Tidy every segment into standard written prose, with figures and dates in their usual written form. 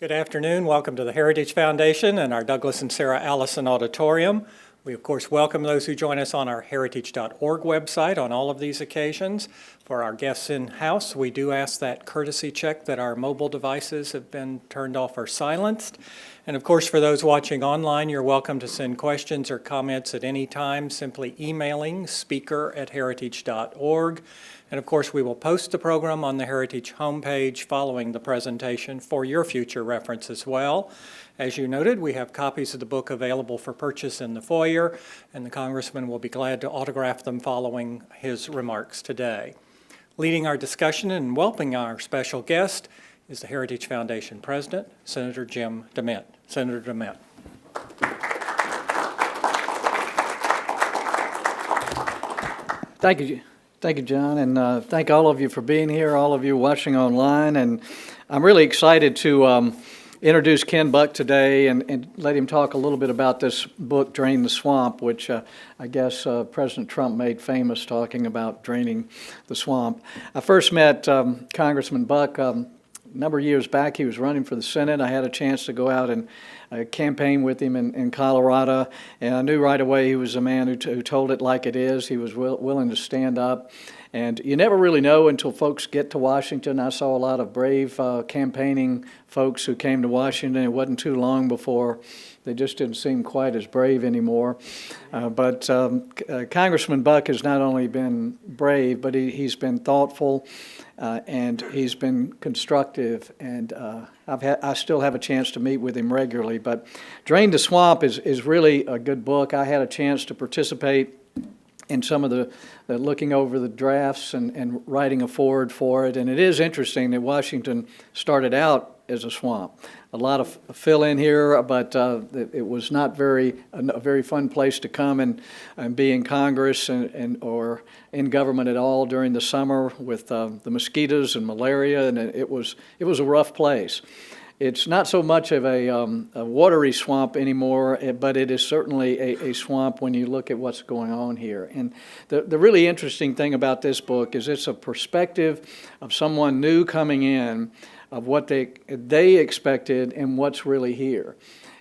Good afternoon. Welcome to the Heritage Foundation and our Douglas and Sarah Allison Auditorium. We, of course, welcome those who join us on our heritage.org website on all of these occasions. For our guests in-house, we do ask that courtesy check that our mobile devices have been turned off or silenced. And, of course, for those watching online, you're welcome to send questions or comments at any time, simply emailing speaker@heritage.org. And, of course, we will post the program on the Heritage homepage following the presentation for your future reference as well. As you noted, we have copies of the book available for purchase in the foyer, and the Congressman will be glad to autograph them following his remarks today. Leading our discussion and welcoming our special guest is the Heritage Foundation President, Senator Jim DeMint. Senator DeMint. Thank you. Thank you, John, and thank all of you for being here, all of you watching online. And I'm really excited to introduce Ken Buck today and let him talk a little bit about this book, Drain the Swamp, which I guess President Trump made famous, talking about draining the swamp. I first met Congressman Buck a number of years back. He was running for the Senate. I had a chance to go out and campaign with him in Colorado, and I knew right away he was a man who told it like it is. He was willing to stand up, and you never really know until folks get to Washington. I saw a lot of brave campaigning folks who came to Washington. It wasn't too long before they just didn't seem quite as brave anymore. But Congressman Buck has not only been brave, but he's been thoughtful, and he's been constructive, and I still have a chance to meet with him regularly. But Drain the Swamp is really a good book. I had a chance to participate in some of the looking over the drafts and writing a foreword for it. And it is interesting that Washington started out as a swamp. A lot of fill in here, but it was not a very fun place to come and be in Congress or in government at all during the summer with the mosquitoes and malaria, and it was a rough place. It's not so much of a watery swamp anymore, but it is certainly a swamp when you look at what's going on here. And the really interesting thing about this book is it's a perspective of someone new coming in, of what they expected and what's really here.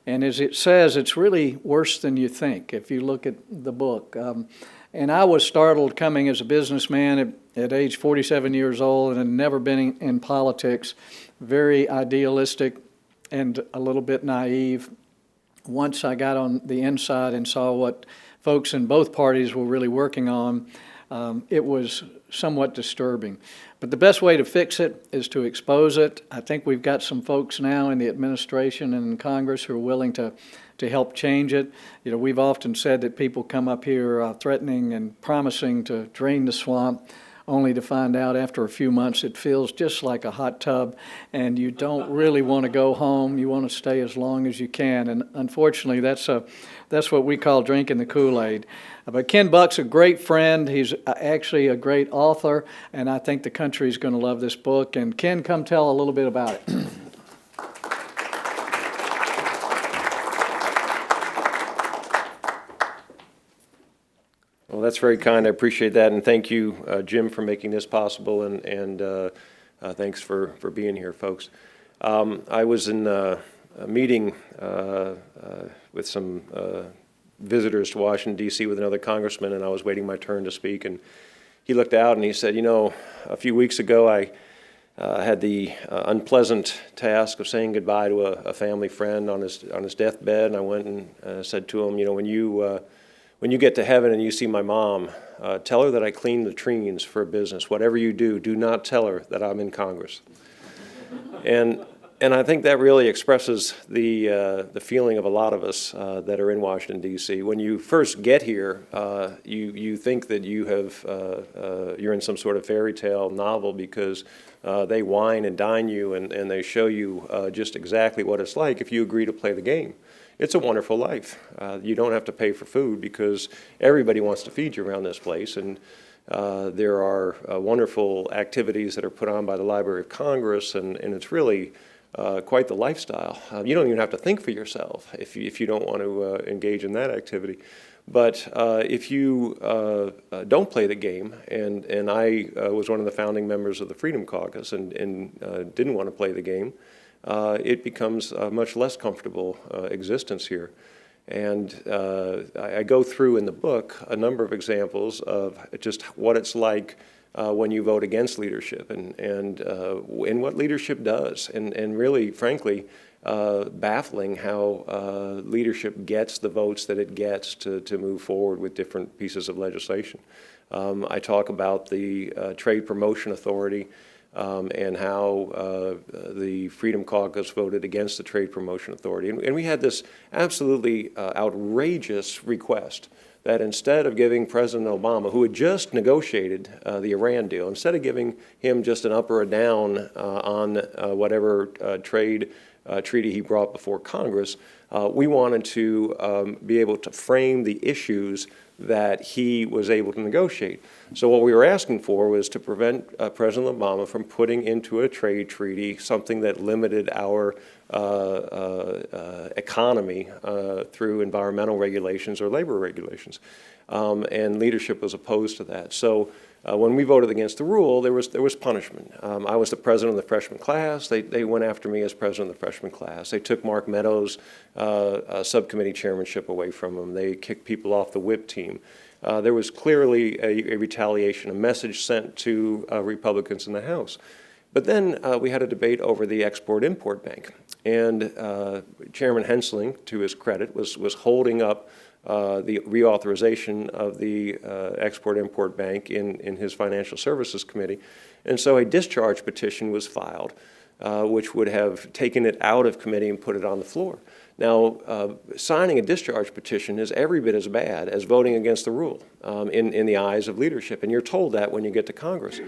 And as it says, it's really worse than you think if you look at the book. And I was startled coming as a businessman at age 47 years old and had never been in politics, very idealistic and a little bit naive. Once I got on the inside and saw what folks in both parties were really working on, it was somewhat disturbing. But the best way to fix it is to expose it. I think we've got some folks now in the administration and in Congress who are willing to help change it. You know, we've often said that people come up here threatening and promising to drain the swamp, only to find out after a few months it feels just like a hot tub, and you don't really want to go home. You want to stay as long as you can, and unfortunately that's what we call drinking the Kool-Aid. But Ken Buck's a great friend. He's actually a great author, and I think the country is going to love this book. And Ken, come tell a little bit about it. Well, that's very kind. I appreciate that, and thank you, Jim, for making this possible, and thanks for being here, folks. I was in a meeting with some visitors to Washington, D.C. with another congressman, and I was waiting my turn to speak, and he looked out and he said, you know, a few weeks ago I had the unpleasant task of saying goodbye to a family friend on his deathbed, and I went and said to him, you know, when you get to heaven and you see my mom, tell her that I clean latrines for a business. Whatever you do not tell her that I'm in Congress. And I think that really expresses the feeling of a lot of us that are in Washington, D.C. When you first get here, you think that you're in some sort of fairy tale novel because they wine and dine you and they show you just exactly what it's like if you agree to play the game. It's a wonderful life. You don't have to pay for food because everybody wants to feed you around this place. And there are wonderful activities that are put on by the Library of Congress, and it's really quite the lifestyle. You don't even have to think for yourself if you don't want to engage in that activity. But if you don't play the game, and I was one of the founding members of the Freedom Caucus and didn't want to play the game, it becomes a much less comfortable existence here. And I go through in the book a number of examples of just what it's like when you vote against leadership and what leadership does. And really, frankly, baffling how leadership gets the votes that it gets to move forward with different pieces of legislation. I talk about the Trade Promotion Authority and how the Freedom Caucus voted against the Trade Promotion Authority. And we had this absolutely outrageous request that instead of giving President Obama, who had just negotiated the Iran deal, instead of giving him just an up or a down on whatever trade treaty he brought before Congress, we wanted to be able to frame the issues that he was able to negotiate. So what we were asking for was to prevent President Obama from putting into a trade treaty something that limited our economy through environmental regulations or labor regulations. And leadership was opposed to that. So when we voted against the rule, there was punishment. I was the president of the freshman class. They went after me as president of the freshman class. They took Mark Meadows' subcommittee chairmanship away from him. They kicked people off the whip team. There was clearly a retaliation, a message sent to Republicans in the House. But then we had a debate over the Export-Import Bank. And Chairman Hensling, to his credit, was holding up the reauthorization of the Export-Import Bank in his Financial Services Committee. And so a discharge petition was filed, which would have taken it out of committee and put it on the floor. Now, signing a discharge petition is every bit as bad as voting against the rule in the eyes of leadership, and you're told that when you get to Congress.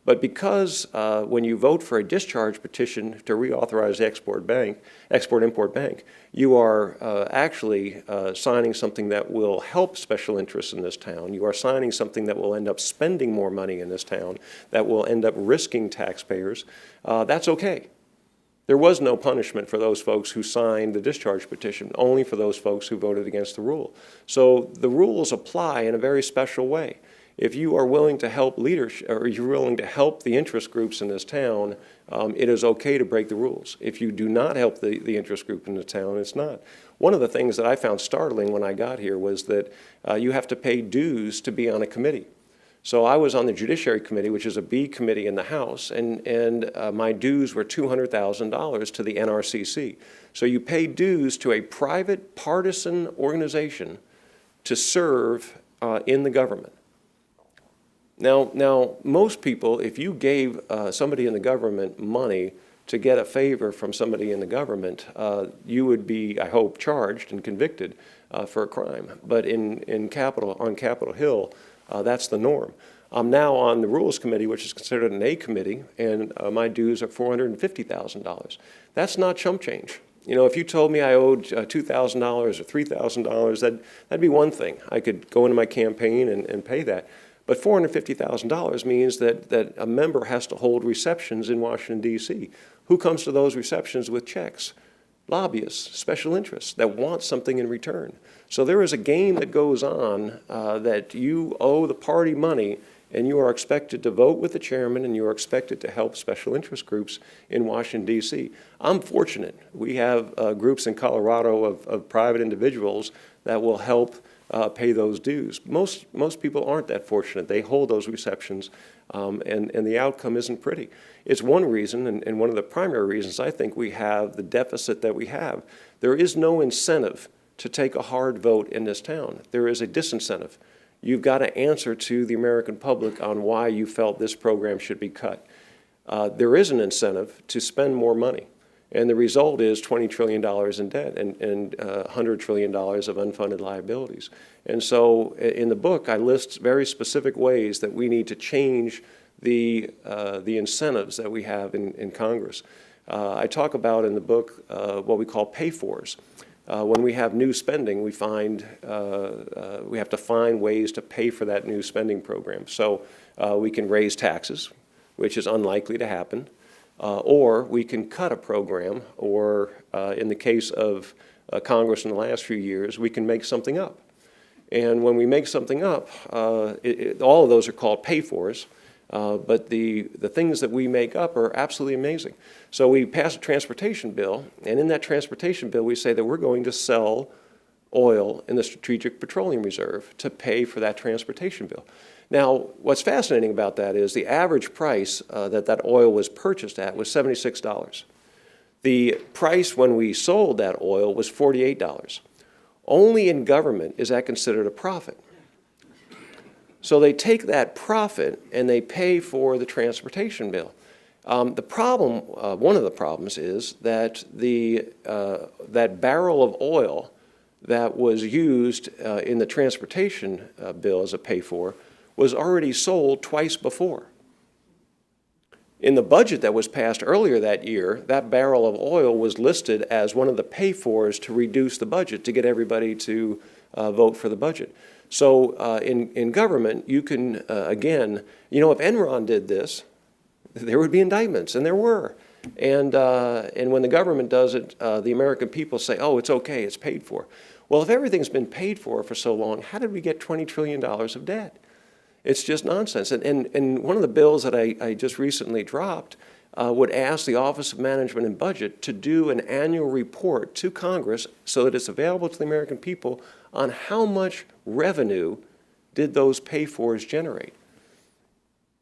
But because when you vote for a discharge petition to reauthorize the Export-Import Bank, you are actually signing something that will help special interests in this town. You are signing something that will end up spending more money in this town, that will end up risking taxpayers. That's okay. There was no punishment for those folks who signed the discharge petition, only for those folks who voted against the rule. So the rules apply in a very special way. If you are willing to help leadership, or you're willing to help the interest groups in this town, it is okay to break the rules. If you do not help the interest group in the town, it's not. One of the things that I found startling when I got here was that you have to pay dues to be on a committee. So I was on the Judiciary Committee, which is a B committee in the House, and my dues were $200,000 to the NRCC. So you pay dues to a private partisan organization to serve in the government. Now, most people, if you gave somebody in the government money to get a favor from somebody in the government, you would be, I hope, charged and convicted for a crime. But on Capitol Hill, that's the norm. I'm now on the Rules Committee, which is considered an A committee, and my dues are $450,000. That's not chump change. You know, if you told me I owed $2,000 or $3,000, that'd be one thing. I could go into my campaign and pay that. But $450,000 means that a member has to hold receptions in Washington, D.C. Who comes to those receptions with checks? Lobbyists, special interests that want something in return. So there is a game that goes on that you owe the party money, and you are expected to vote with the chairman, and you are expected to help special interest groups in Washington, D.C. I'm fortunate. We have groups in Colorado of private individuals that will help pay those dues. Most people aren't that fortunate. They hold those receptions, and the outcome isn't pretty. It's one reason, and one of the primary reasons I think we have the deficit that we have. There is no incentive to take a hard vote in this town. There is a disincentive. You've got to answer to the American public on why you felt this program should be cut. There is an incentive to spend more money. And the result is $20 trillion in debt and $100 trillion of unfunded liabilities. And so in the book, I list very specific ways that we need to change the incentives that we have in Congress. I talk about in the book what we call pay-fors. When we have new spending, we have to find ways to pay for that new spending program. So we can raise taxes, which is unlikely to happen. Or we can cut a program, or in the case of Congress in the last few years, we can make something up. And when we make something up, all of those are called pay-fors. But the things that we make up are absolutely amazing. So we pass a transportation bill, and in that transportation bill, we say that we're going to sell oil in the Strategic Petroleum Reserve to pay for that transportation bill. Now, what's fascinating about that is the average price that oil was purchased at was $76. The price when we sold that oil was $48. Only in government is that considered a profit. So they take that profit and they pay for the transportation bill. The problem, one of the problems is that that barrel of oil that was used in the transportation bill as a pay-for was already sold twice before. In the budget that was passed earlier that year, that barrel of oil was listed as one of the pay-fors to reduce the budget, to get everybody to vote for the budget. So in government, you can, again, if Enron did this, there would be indictments, and there were. And when the government does it, the American people say, oh, it's okay, it's paid for. Well, if everything's been paid for so long, how did we get $20 trillion of debt? It's just nonsense. And one of the bills that I just recently dropped would ask the Office of Management and Budget to do an annual report to Congress so that it's available to the American people on how much revenue did those pay-fors generate.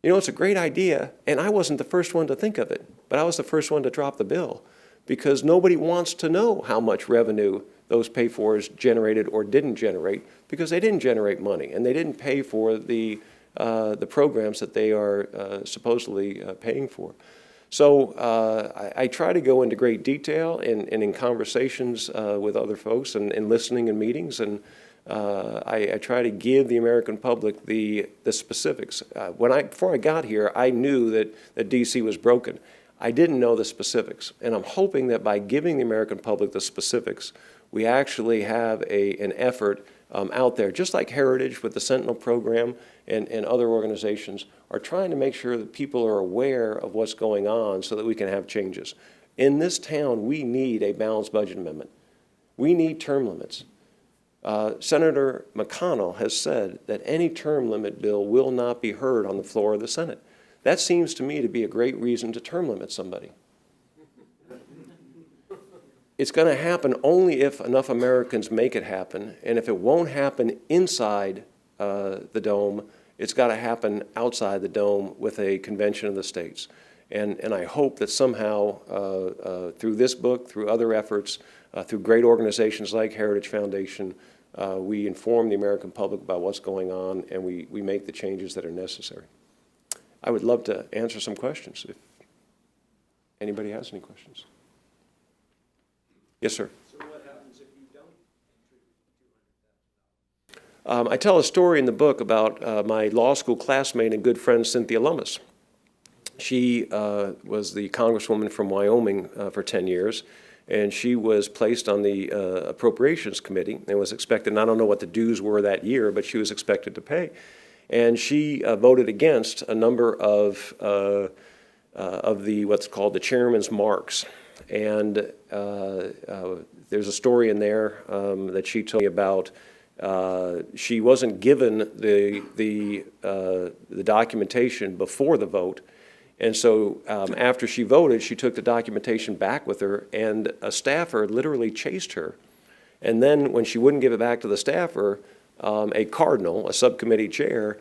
It's a great idea, and I wasn't the first one to think of it, but I was the first one to drop the bill because nobody wants to know how much revenue those pay-fors generated or didn't generate because they didn't generate money and they didn't pay for the programs that they are supposedly paying for. So I try to go into great detail and in conversations with other folks and listening in meetings, and I try to give the American public the specifics. Before I got here, I knew that D.C. was broken. I didn't know the specifics, and I'm hoping that by giving the American public the specifics, we actually have an effort out there, just like Heritage with the Sentinel program and other organizations are trying to make sure that people are aware of what's going on so that we can have changes. In this town, we need a balanced budget amendment. We need term limits. Senator McConnell has said that any term limit bill will not be heard on the floor of the Senate. That seems to me to be a great reason to term limit somebody. It's going to happen only if enough Americans make it happen, and if it won't happen inside the dome, it's got to happen outside the dome with a convention of the states. And I hope that somehow through this book, through other efforts, through great organizations like Heritage Foundation, we inform the American public about what's going on and we make the changes that are necessary. I would love to answer some questions if anybody has any questions. Yes, sir. So what happens if you don't contribute $200,000? I tell a story in the book about my law school classmate and good friend Cynthia Lummis. She was the congresswoman from Wyoming for 10 years, and she was placed on the Appropriations Committee and was expected, and I don't know what the dues were that year, but she was expected to pay. And she voted against a number of the what's called the chairman's marks. And there's a story in there that she told me about. She wasn't given the documentation before the vote, and so after she voted, she took the documentation back with her, and a staffer literally chased her. And then when she wouldn't give it back to the staffer, a cardinal, a subcommittee chair,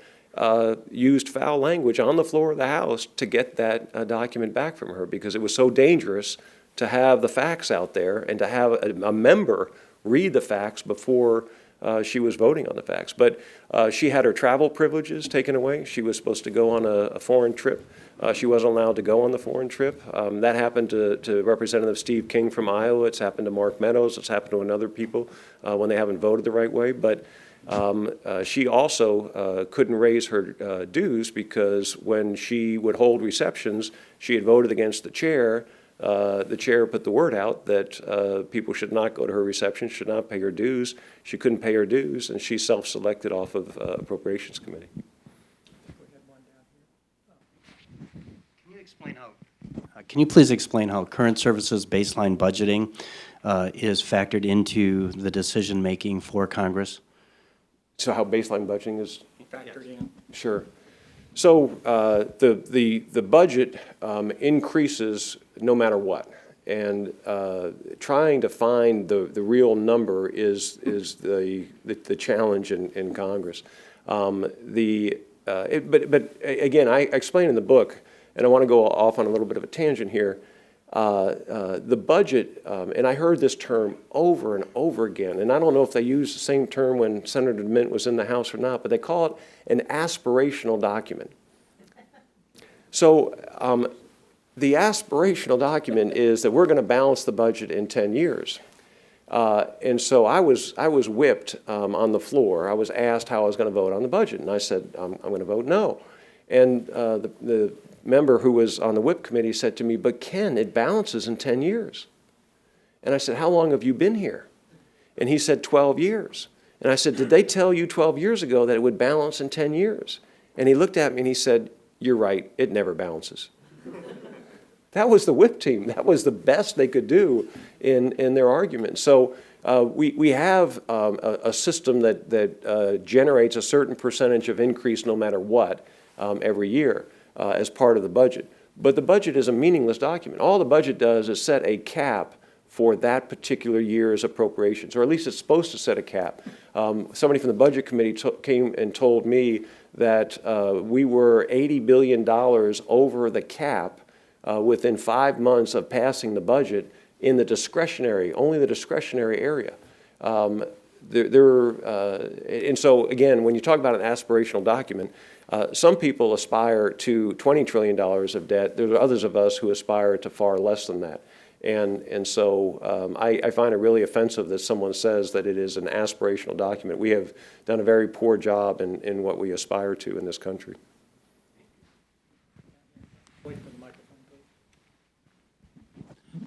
used foul language on the floor of the House to get that document back from her because it was so dangerous to have the facts out there and to have a member read the facts before she was voting on the facts. But she had her travel privileges taken away. She was supposed to go on a foreign trip. She wasn't allowed to go on the foreign trip. That happened to Representative Steve King from Iowa. It's happened to Mark Meadows. It's happened to other people when they haven't voted the right way. But she also couldn't raise her dues because when she would hold receptions, she had voted against the chair. The chair put the word out that people should not go to her reception, should not pay her dues. She couldn't pay her dues, and she self-selected off of Appropriations Committee. Can you please explain how current services baseline budgeting is factored into the decision-making for Congress? So how baseline budgeting is Factored in. Sure. So the budget increases no matter what, and trying to find the real number is the challenge in Congress. But again, I explain in the book, and I want to go off on a little bit of a tangent here. The budget, and I heard this term over and over again, and I don't know if they used the same term when Senator DeMint was in the House or not, but they call it an aspirational document. So the aspirational document is that we're going to balance the budget in 10 years. And so I was whipped on the floor. I was asked how I was going to vote on the budget, and I said, I'm going to vote no. And the member who was on the whip committee said to me, but Ken, it balances in 10 years. And I said, how long have you been here? And he said, 12 years. And I said, did they tell you 12 years ago that it would balance in 10 years? And he looked at me and he said, you're right, it never balances. That was the whip team. That was the best they could do in their argument. So we have a system that generates a certain percentage of increase no matter what every year as part of the budget. But the budget is a meaningless document. All the budget does is set a cap for that particular year's appropriations, or at least it's supposed to set a cap. Somebody from the Budget Committee came and told me that we were $80 billion over the cap within 5 months of passing the budget in the discretionary, only the discretionary area. And so again, when you talk about an aspirational document, some people aspire to $20 trillion of debt. There are others of us who aspire to far less than that. And so I find it really offensive that someone says that it is an aspirational document. We have done a very poor job in what we aspire to in this country.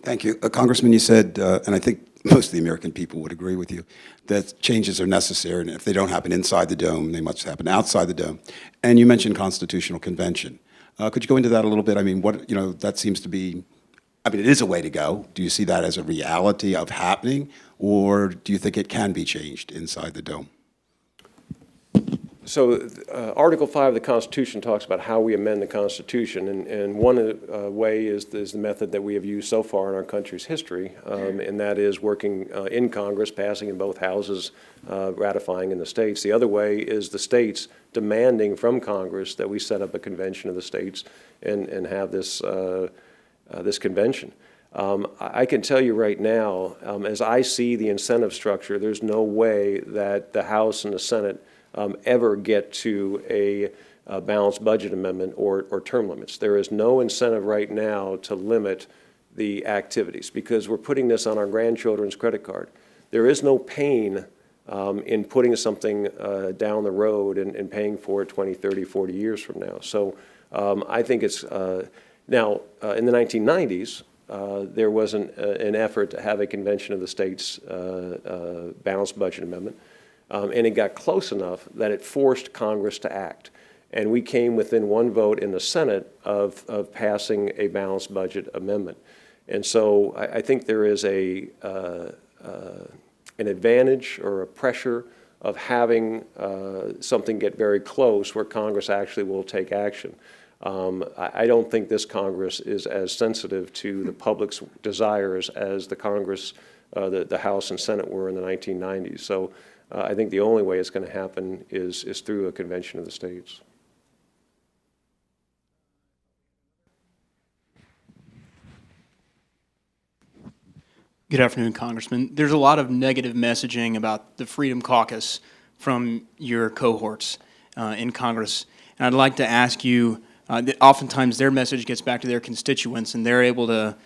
Thank you. Congressman, you said, and I think most of the American people would agree with you, that changes are necessary, and if they don't happen inside the dome, they must happen outside the dome. And you mentioned constitutional convention. Could you go into that a little bit? I mean, that seems to be, I mean, it is a way to go. Do you see that as a reality of happening, or do you think it can be changed inside the dome? So Article 5 of the Constitution talks about how we amend the Constitution, and one way is the method that we have used so far in our country's history, and that is working in Congress, passing in both houses, ratifying in the states. The other way is the states demanding from Congress that we set up a convention of the states and have this convention. I can tell you right now, as I see the incentive structure, there's no way that the House and the Senate ever get to a balanced budget amendment or term limits. There is no incentive right now to limit the activities because we're putting this on our grandchildren's credit card. There is no pain in putting something down the road and paying for it 20, 30, 40 years from now. So I think it's, now in the 1990s, there was an effort to have a convention of the states balanced budget amendment. And it got close enough that it forced Congress to act. And we came within one vote in the Senate of passing a balanced budget amendment. And so I think there is an advantage or a pressure of having something get very close where Congress actually will take action. I don't think this Congress is as sensitive to the public's desires as the Congress, the House and Senate were in the 1990s. So I think the only way it's going to happen is through a convention of the states. Good afternoon, Congressman. There's a lot of negative messaging about the Freedom Caucus from your cohorts in Congress. And I'd like to ask you, that oftentimes their message gets back to their constituents and they're able to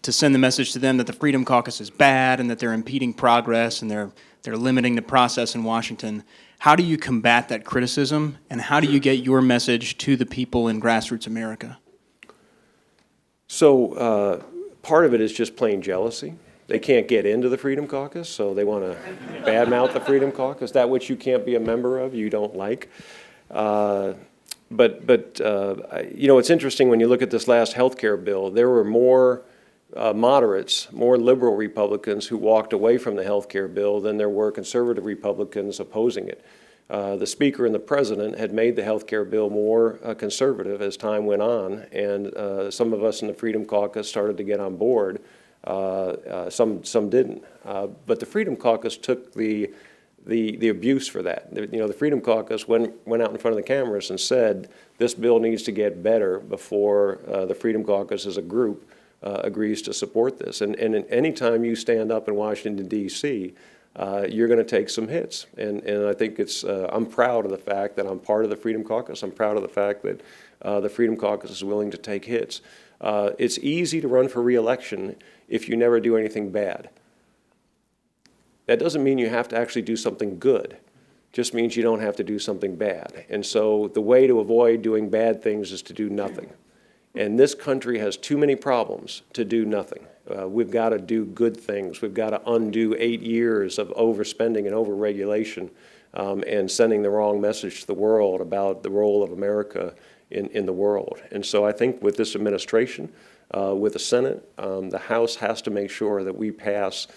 send the message to them that the Freedom Caucus is bad and that they're impeding progress and they're limiting the process in Washington. How do you combat that criticism, and how do you get your message to the people in grassroots America? So part of it is just plain jealousy. They can't get into the Freedom Caucus, so they want to badmouth the Freedom Caucus. That which you can't be a member of, you don't like. But you know, it's interesting when you look at this last health care bill, there were more moderates, more liberal Republicans who walked away from the health care bill than there were conservative Republicans opposing it. the Speaker and the President had made the health care bill more conservative as time went on, and some of us in the Freedom Caucus started to get on board. Some didn't. But the Freedom Caucus took the abuse for that. The Freedom Caucus went out in front of the cameras and said, this bill needs to get better before the Freedom Caucus as a group agrees to support this. And any time you stand up in Washington, D.C., you're going to take some hits. And I think I'm proud of the fact that I'm part of the Freedom Caucus. I'm proud of the fact that the Freedom Caucus is willing to take hits. It's easy to run for re-election if you never do anything bad. That doesn't mean you have to actually do something good. It just means you don't have to do something bad. And so the way to avoid doing bad things is to do nothing. And this country has too many problems to do nothing. We've got to do good things. We've got to undo 8 years of overspending and overregulation and sending the wrong message to the world about the role of America in the world. And so I think with this administration, with the Senate, the House has to make sure that we pass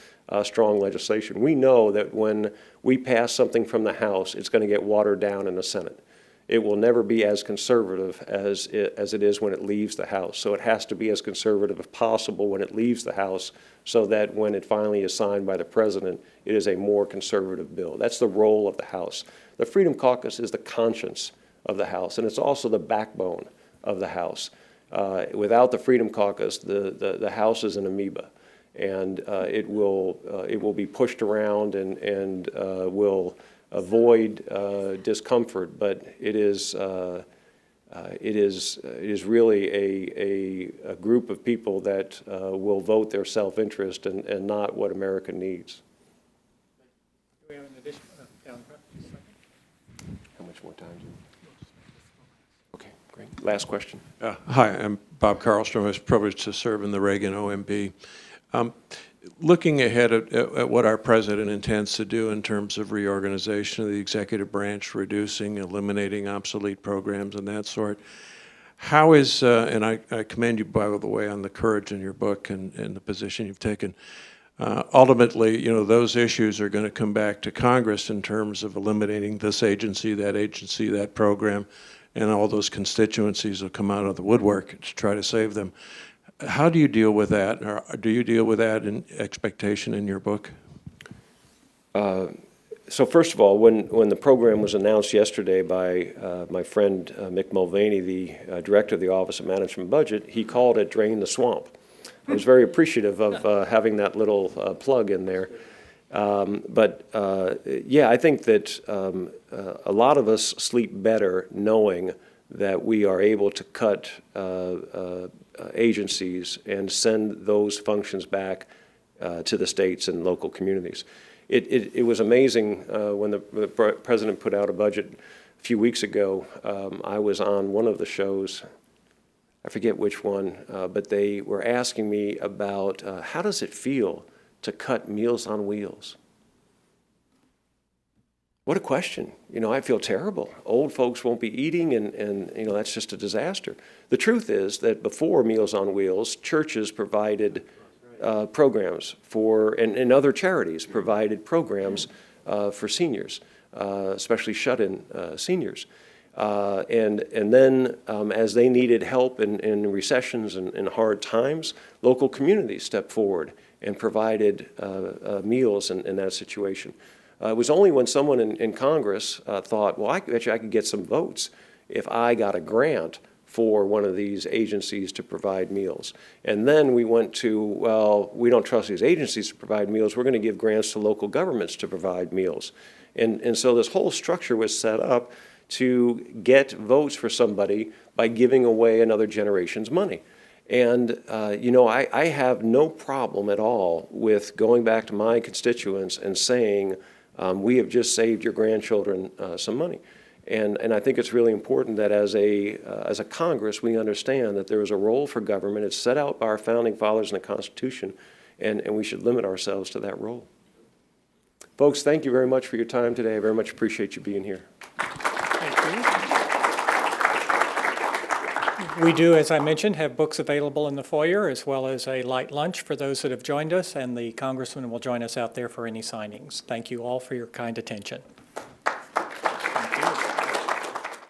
strong legislation. We know that when we pass something from the House, it's going to get watered down in the Senate. It will never be as conservative as it is when it leaves the House. So it has to be as conservative as possible when it leaves the House so that when it finally is signed by the President, it is a more conservative bill. That's the role of the House. The Freedom Caucus is the conscience of the House, and it's also the backbone of the House. Without the Freedom Caucus, the House is an amoeba, and it will be pushed around and will avoid discomfort, but it is really a group of people that will vote their self-interest and not what America needs. Do we have an additional? Down front? How much more time do you? Okay, great. Last question. Hi, I'm Bob Carlstrom. I was privileged to serve in the Reagan OMB. Looking ahead at what our president intends to do in terms of reorganization of the executive branch, reducing, eliminating obsolete programs and that sort, how is, and I commend you, by the way, on the courage in your book and the position you've taken, ultimately, those issues are going to come back to Congress in terms of eliminating this agency, that program, and all those constituencies will come out of the woodwork to try to save them. How do you deal with that, or do you deal with that in expectation in your book? So first of all, when the program was announced yesterday by my friend Mick Mulvaney, the director of the Office of Management and Budget, he called it Drain the Swamp. I was very appreciative of having that little plug in there. Yeah, I think that a lot of us sleep better knowing that we are able to cut agencies and send those functions back to the states and local communities. It was amazing when the president put out a budget a few weeks ago. I was on one of the shows, I forget which one, but they were asking me about how does it feel to cut Meals on Wheels? What a question. I feel terrible. Old folks won't be eating, and that's just a disaster. The truth is that before Meals on Wheels, churches provided programs and other charities provided programs for seniors, especially shut-in seniors. And then as they needed help in recessions and hard times, local communities stepped forward and provided meals in that situation. It was only when someone in Congress thought, well, I bet you I could get some votes if I got a grant for one of these agencies to provide meals. And then we went to, well, we don't trust these agencies to provide meals. We're going to give grants to local governments to provide meals. And so this whole structure was set up to get votes for somebody by giving away another generation's money. And, I have no problem at all with going back to my constituents and saying, we have just saved your grandchildren some money. And I think it's really important that as a Congress, we understand that there is a role for government. It's set out by our founding fathers in the Constitution, and we should limit ourselves to that role. Folks, thank you very much for your time today. I very much appreciate you being here. We do, as I mentioned, have books available in the foyer, as well as a light lunch for those that have joined us, and the Congressman will join us out there for any signings. Thank you all for your kind attention.